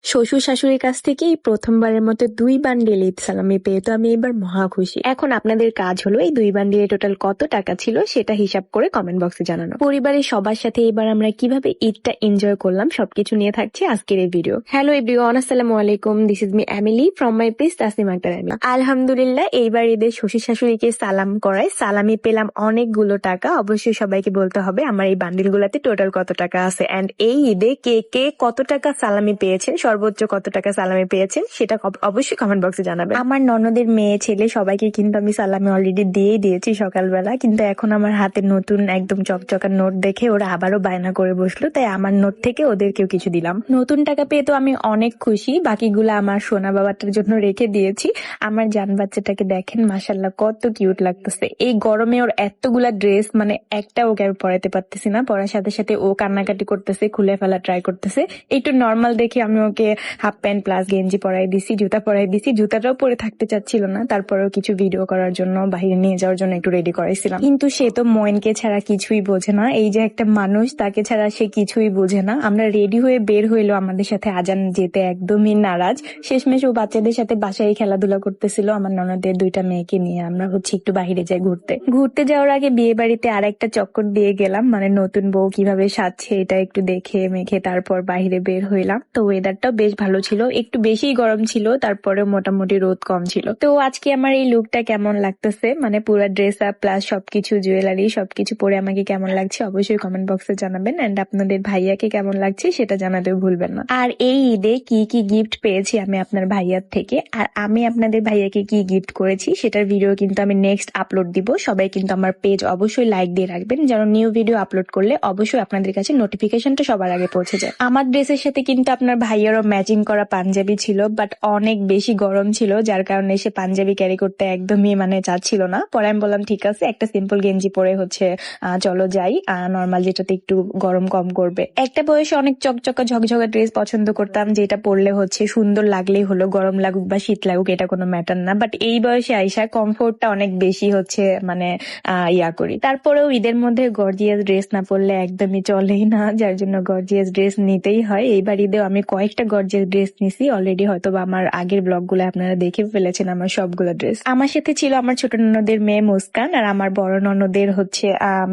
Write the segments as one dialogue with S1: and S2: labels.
S1: শ্বশুর শাশুড়ির কাছ থেকে এই প্রথমবারের মতো 2 বান্ডিল ঈদ সালামি পেয়ে তো আমি এবার মহা খুশি। এখন আপনাদের কাজ হলো এই 2 বান্ডিলে টোটাল কত টাকা ছিল সেটা হিসাব করে কমেন্ট বক্সে জানানো। পরিবারের সবার সাথে এবার আমরা কিভাবে ঈদটা এনজয় করলাম সবকিছু নিয়ে থাকছে আজকের এই ভিডিও। হ্যালো এভরিওয়ান, আসসালামু আলাইকুম, this is me Emily from my page Tasnim Akter Emi. আলহামদুলিল্লাহ এইবার ঈদে শ্বশুর শাশুড়িকে সালাম করায় সালামি পেলাম অনেকগুলো টাকা। অবশ্যই সবাইকে বলতে হবে আমার এই বান্ডিলগুলোতে টোটাল কত টাকা আছে, এন্ড এই ঈদে কে কে কত টাকা সালামি পেয়েছেন, সর্বোচ্চ কত টাকা সালামি পেয়েছেন সেটা অবশ্যই কমেন্ট বক্সে জানাবেন। আমার ননদের মেয়ে ছেলে সবাইকে কিন্তু আমি সালামি অলরেডি দিয়েই দিয়েছি সকালবেলা, কিন্তু এখন আমার হাতে নতুন একদম চকচকা নোট দেখে ওরা আবারও বায়না করে বসলো, তাই আমার নোট থেকে ওদেরকেও কিছু দিলাম। নতুন টাকা পেয়ে তো আমি অনেক খুশি, বাকিগুলো আমার সোনা বাবাটার জন্য রেখে দিয়েছি। আমার জান বাচ্চাটাকে দেখেন, মাশাল্লাহ কত কিউট লাগতেছে। এই গরমে ওর এতগুলা ড্রেস, মানে একটা ওকে আমি পরাইতে পারতেছি না, পরার সাথে সাথে ও কান্নাকাটি করতেছে, খুলে ফেলা ট্রাই করতেছে। একটু নর্মাল দেখে আমি ওকে হাফ প্যান্ট প্লাস গেঞ্জি পরাই দিছি, জুতা পরাই দিছি। জুতাটাও পরে থাকতে চাচ্ছিল না, তারপরেও কিছু ভিডিও করার জন্য বাইরে নিয়ে যাওয়ার জন্য একটু রেডি করাইছিলাম। কিন্তু সে তো ময়নকে ছাড়া কিছুই বোঝে না, এই যে একটা মানুষ তাকে ছাড়া সে কিছুই বোঝে না। আমরা রেডি হয়ে বের হইলো, আমাদের সাথে আজান যেতে একদমই নারাজ। শেষমেশ ও বাচ্চাদের সাথে বাসায় খেলাধুলা করতেছিল। আমার ননদের 2টা মেয়েকে নিয়ে আমরা একটু বাহিরে যাই ঘুরতে যাওয়ার আগে বিয়ে বাড়িতে আর একটা চক্কর দিয়ে গেলাম, মানে নতুন বউ কিভাবে সাজছে এটা একটু দেখে মেখে তারপর বাহিরে বের হইলাম। তো ওয়েদারটাও বেশ ভালো ছিল, একটু বেশি গরম ছিল, তারপরে মোটামুটি রোদ কম ছিল। তো আজকে আমার এই লুকটা কেমন লাগতেছে, মানে পুরো ড্রেস আপ প্লাস সবকিছু জুয়েলারি সবকিছু পরে আমাকে কেমন লাগছে অবশ্যই কমেন্ট বক্সে জানাবেন, এন্ড আপনাদের ভাইয়াকে কেমন লাগছে সেটা জানাতেও ভুলবেন না। আর এই ঈদে কি কি গিফট পেয়েছি আমি আপনার ভাইয়ার থেকে, আর আমি আপনাদের ভাইয়াকে কি গিফট করেছি সেটার ভিডিও কিন্তু আমি নেক্সট আপলোড দিব। সবাই কিন্তু আমার পেজ অবশ্যই লাইক দিয়ে রাখবেন, যেন নিউ ভিডিও আপলোড করলে অবশ্যই আপনাদের কাছে নোটিফিকেশনটা সবার আগে পৌঁছে যায়। আমার ড্রেসের সাথে কিন্তু আপনার ভাইয়ারও ম্যাচিং করা পাঞ্জাবি ছিল, বাট অনেক বেশি গরম ছিল যার কারণে সে পাঞ্জাবি ক্যারি করতে একদমই চাচ্ছিল না। পরে আমি বললাম ঠিক আছে, একটা সিম্পল গেঞ্জি পরে চলো যাই, নর্মাল যেটাতে একটু গরম কম করবে। একটা বয়সে অনেক চকচকা ঝকঝকা ড্রেস পছন্দ করতাম, যেটা পরলে সুন্দর লাগলেই হলো, গরম লাগুক বা শীত লাগুক এটা কোনো ম্যাটার না। বাট এই বয়সে আইসা কমফোর্টটা অনেক বেশি ইয়া করি। তারপরেও ঈদের মধ্যে গর্জিয়াস ড্রেস না পরলে একদমই চলেই না, যার জন্য গর্জিয়াস ড্রেস নিতেই হয়। এইবার ঈদেও আমি কয়েকটা গর্জিয়াস ড্রেস নিছি অলরেডি, হয়তো বা আমার আগের ব্লগ গুলো আপনারা দেখে ফেলেছেন আমার সবগুলো ড্রেস। আমার সাথে ছিল আমার ছোট ননদের মেয়ে মুস্কান, আর আমার বড় ননদের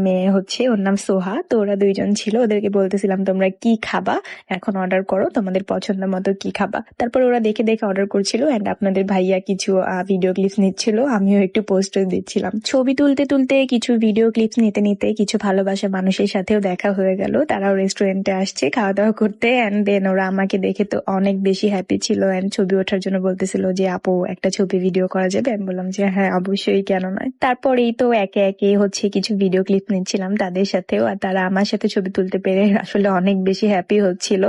S1: মেয়ে ওর নাম সোহা। তো ওরা 2জন ছিল, ওদেরকে বলতেছিলাম তোমরা কি খাবা এখন অর্ডার করো, তোমাদের পছন্দ মতো কি খাবা। তারপর ওরা দেখে দেখে অর্ডার করছিল, এন্ড আপনাদের ভাইয়া কিছু ভিডিও ক্লিপস নিচ্ছিল, আমিও একটু পোস্ট দিচ্ছিলাম। ছবি তুলতে তুলতে কিছু ভিডিও ক্লিপস নিতে নিতে কিছু ভালোবাসা মানুষের সাথেও দেখা হয়ে গেল, তারাও রেস্টুরেন্টে আসছে খাওয়া দাওয়া করতে, এন্ড দেন ওরা আমাকে দেখে তো অনেক বেশি হ্যাপি ছিল, এন্ড ছবি ওঠার জন্য বলতেছিল যে আপু একটা ছবি ভিডিও করা যাবে। আমি বললাম যে হ্যাঁ অবশ্যই, কেন নয়। তারপরেই তো একে একে কিছু ভিডিও ক্লিপ নিচ্ছিলাম তাদের সাথেও, আর তারা আমার সাথে ছবি তুলতে পেরে আসলে অনেক বেশি হ্যাপি হচ্ছিল।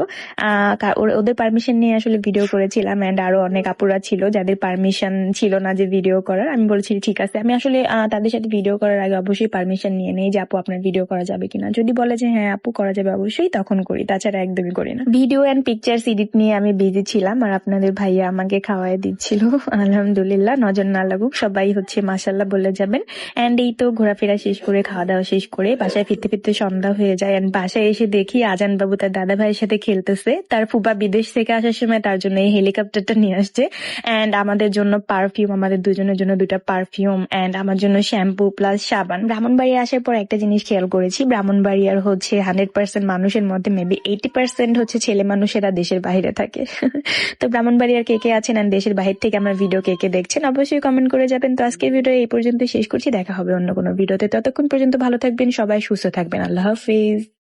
S1: ওদের পারমিশন নিয়ে আসলে ভিডিও করেছিলাম, এন্ড আরো অনেক আপুরা ছিল যাদের পারমিশন ছিল না যে ভিডিও করার। আমি বলছি ঠিক আছে, আমি আসলে তাদের সাথে ভিডিও করার আগে অবশ্যই পারমিশন নিয়ে নেই যে আপু আপনার ভিডিও করা যাবে কিনা। যদি বলে যে হ্যাঁ আপু করা যাবে অবশ্যই, তখন করি, তাছাড়া একদমই করি না। ভিডিও এন্ড পিকচার্স এডিট নিয়ে আমি বিজি ছিলাম, আর আপনাদের ভাইয়া আমাকে খাওয়াই দিচ্ছিল। আলহামদুলিল্লাহ, নজর না লাগুক, সবাই মাশাল্লাহ বলে যাবেন। এন্ড এই তো ঘোরাফেরা শেষ করে খাওয়া দাওয়া শেষ করে বাসায় ফিরতে ফিরতে সন্ধ্যা হয়ে যায়, এন্ড বাসায় এসে দেখি আজান বাবু তার দাদা ভাইয়ের সাথে খেলতেছে। তার ফুপা বিদেশ থেকে আসার সময় তার জন্য এই হেলিকপ্টারটা নিয়ে আসছে, এন্ড আমাদের জন্য পারফিউম, আমাদের 2জনের জন্য 2টা পারফিউম, এন্ড আমার জন্য শ্যাম্পু প্লাস সাবান। ব্রাহ্মণবাড়িয়া আসার পর একটা জিনিস খেয়াল করেছি, ব্রাহ্মণবাড়িয়ার 100% মানুষের মধ্যে মেবি 80% ছেলে মানুষেরা দেশের বাইরে থাকে। তো ব্রাহ্মণবাড়িয়ার কে কে আছেন আর দেশের বাইরে থেকে আমার ভিডিও কে কে দেখছেন অবশ্যই কমেন্ট করে যাবেন। তো আজকের ভিডিও এই পর্যন্ত শেষ করছি, দেখা হবে অন্য কোনো ভিডিওতে। ততক্ষণ পর্যন্ত ভালো থাকবেন সবাই, সুস্থ থাকবেন, আল্লাহ হাফিজ।